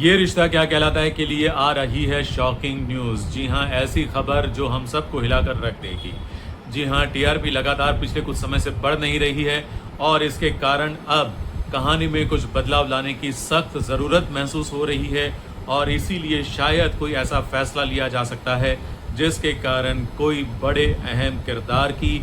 ये रिश्ता क्या कहलाता है के लिए आ रही है शॉकिंग न्यूज़। जी हाँ, ऐसी खबर जो हम सबको हिलाकर रख देगी। जी हाँ, टीआरपी लगातार पिछले कुछ समय से बढ़ नहीं रही है और इसके कारण अब कहानी में कुछ बदलाव लाने की सख्त ज़रूरत महसूस हो रही है और इसीलिए शायद कोई ऐसा फैसला लिया जा सकता है जिसके कारण कोई बड़े अहम किरदार की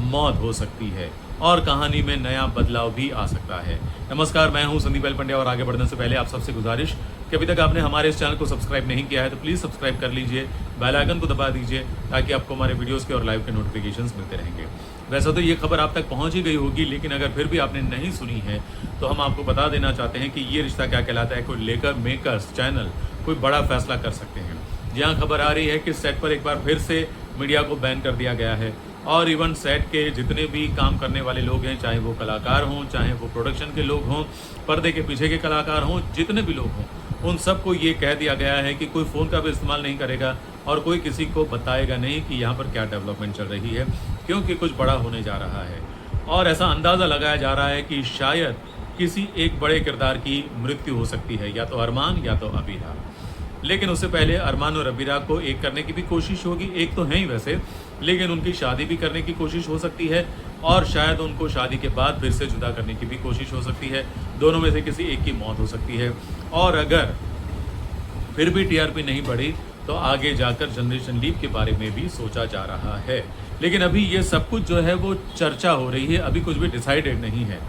मौत हो सकती है और कहानी में नया बदलाव भी आ सकता है। नमस्कार, मैं हूं संदीप एल पंड्या और आगे बढ़ने से पहले आप सबसे गुजारिश कि अभी तक आपने हमारे इस चैनल को सब्सक्राइब नहीं किया है तो प्लीज़ सब्सक्राइब कर लीजिए, बेल आइकन को दबा दीजिए ताकि आपको हमारे वीडियोस के और लाइव के नोटिफिकेशंस मिलते रहेंगे। वैसे तो ये खबर आप तक पहुंच ही गई होगी, लेकिन अगर फिर भी आपने नहीं सुनी है तो हम आपको बता देना चाहते हैं कि ये रिश्ता क्या कहलाता है को लेकर मेकर्स चैनल कोई बड़ा फैसला कर सकते हैं। जहाँ खबर आ रही है कि सेट पर एक बार फिर से मीडिया को बैन कर दिया गया है और इवन सेट के जितने भी काम करने वाले लोग हैं, चाहे वो कलाकार हों, चाहे वो प्रोडक्शन के लोग हों, पर्दे के पीछे के कलाकार हों, जितने भी लोग हों, उन सबको ये कह दिया गया है कि कोई फ़ोन का भी इस्तेमाल नहीं करेगा और कोई किसी को बताएगा नहीं कि यहाँ पर क्या डेवलपमेंट चल रही है, क्योंकि कुछ बड़ा होने जा रहा है। और ऐसा अंदाज़ा लगाया जा रहा है कि शायद किसी एक बड़े किरदार की मृत्यु हो सकती है, या तो अरमान या तो अबीरा। लेकिन उससे पहले अरमान और अबीरा को एक करने की भी कोशिश होगी, एक तो हैं ही वैसे, लेकिन उनकी शादी भी करने की कोशिश हो सकती है और शायद उनको शादी के बाद फिर से जुदा करने की भी कोशिश हो सकती है। दोनों में से किसी एक की मौत हो सकती है और अगर फिर भी टीआरपी नहीं बढ़ी तो आगे जाकर जनरेशन लीप के बारे में भी सोचा जा रहा है। लेकिन अभी ये सब कुछ जो है वो चर्चा हो रही है, अभी कुछ भी डिसाइडेड नहीं है।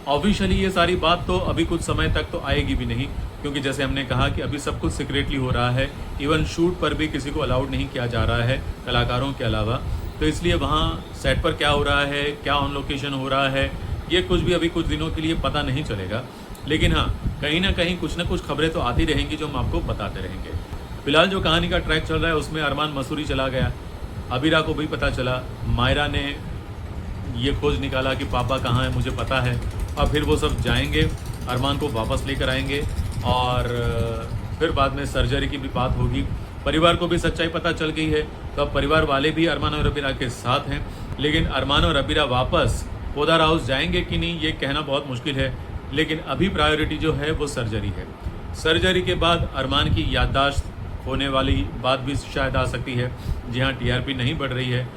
ऑफिशियली ये सारी बात तो अभी कुछ समय तक तो आएगी भी नहीं, क्योंकि जैसे हमने कहा कि अभी सब कुछ सीक्रेटली हो रहा है। इवन शूट पर भी किसी को अलाउड नहीं किया जा रहा है कलाकारों के अलावा, तो इसलिए वहाँ सेट पर क्या हो रहा है, क्या ऑन लोकेशन हो रहा है, ये कुछ भी अभी कुछ दिनों के लिए पता नहीं चलेगा। लेकिन हाँ, कहीं ना कहीं कुछ ना कुछ खबरें तो आती रहेंगी जो हम आपको बताते रहेंगे। फिलहाल जो कहानी का ट्रैक चल रहा है उसमें अरमान मसूरी चला गया, अबीरा को भी पता चला, मायरा ने ये खोज निकाला कि पापा कहाँ है मुझे पता है, और फिर वो सब जाएंगे, अरमान को वापस लेकर आएंगे और फिर बाद में सर्जरी की भी बात होगी। परिवार को भी सच्चाई पता चल गई है, तो अब परिवार वाले भी अरमान और अबीरा के साथ हैं। लेकिन अरमान और अबीरा वापस पोदार हाउस जाएंगे कि नहीं ये कहना बहुत मुश्किल है, लेकिन अभी प्रायोरिटी जो है वो सर्जरी है। सर्जरी के बाद अरमान की याददाश्त होने वाली बात भी शायद आ सकती है। जी हाँ, टीआरपी नहीं बढ़ रही है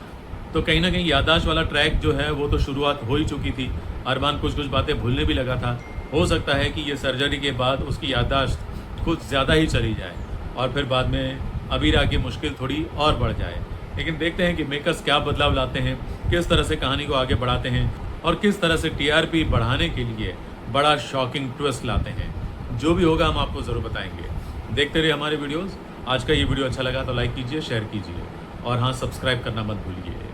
तो कहीं ना कहीं याददाश्त वाला ट्रैक जो है वो तो शुरुआत हो ही चुकी थी। अरमान कुछ कुछ बातें भूलने भी लगा था। हो सकता है कि ये सर्जरी के बाद उसकी याददाश्त कुछ ज़्यादा ही चली जाए और फिर बाद में अबीरा की मुश्किल थोड़ी और बढ़ जाए। लेकिन देखते हैं कि मेकर्स क्या बदलाव लाते हैं, किस तरह से कहानी को आगे बढ़ाते हैं और किस तरह से टीआरपी बढ़ाने के लिए बड़ा शॉकिंग ट्विस्ट लाते हैं। जो भी होगा हम आपको ज़रूर बताएंगे। देखते रहिए हमारे वीडियोज़। आज का ये वीडियो अच्छा लगा तो लाइक कीजिए, शेयर कीजिए और हाँ, सब्सक्राइब करना मत भूलिए।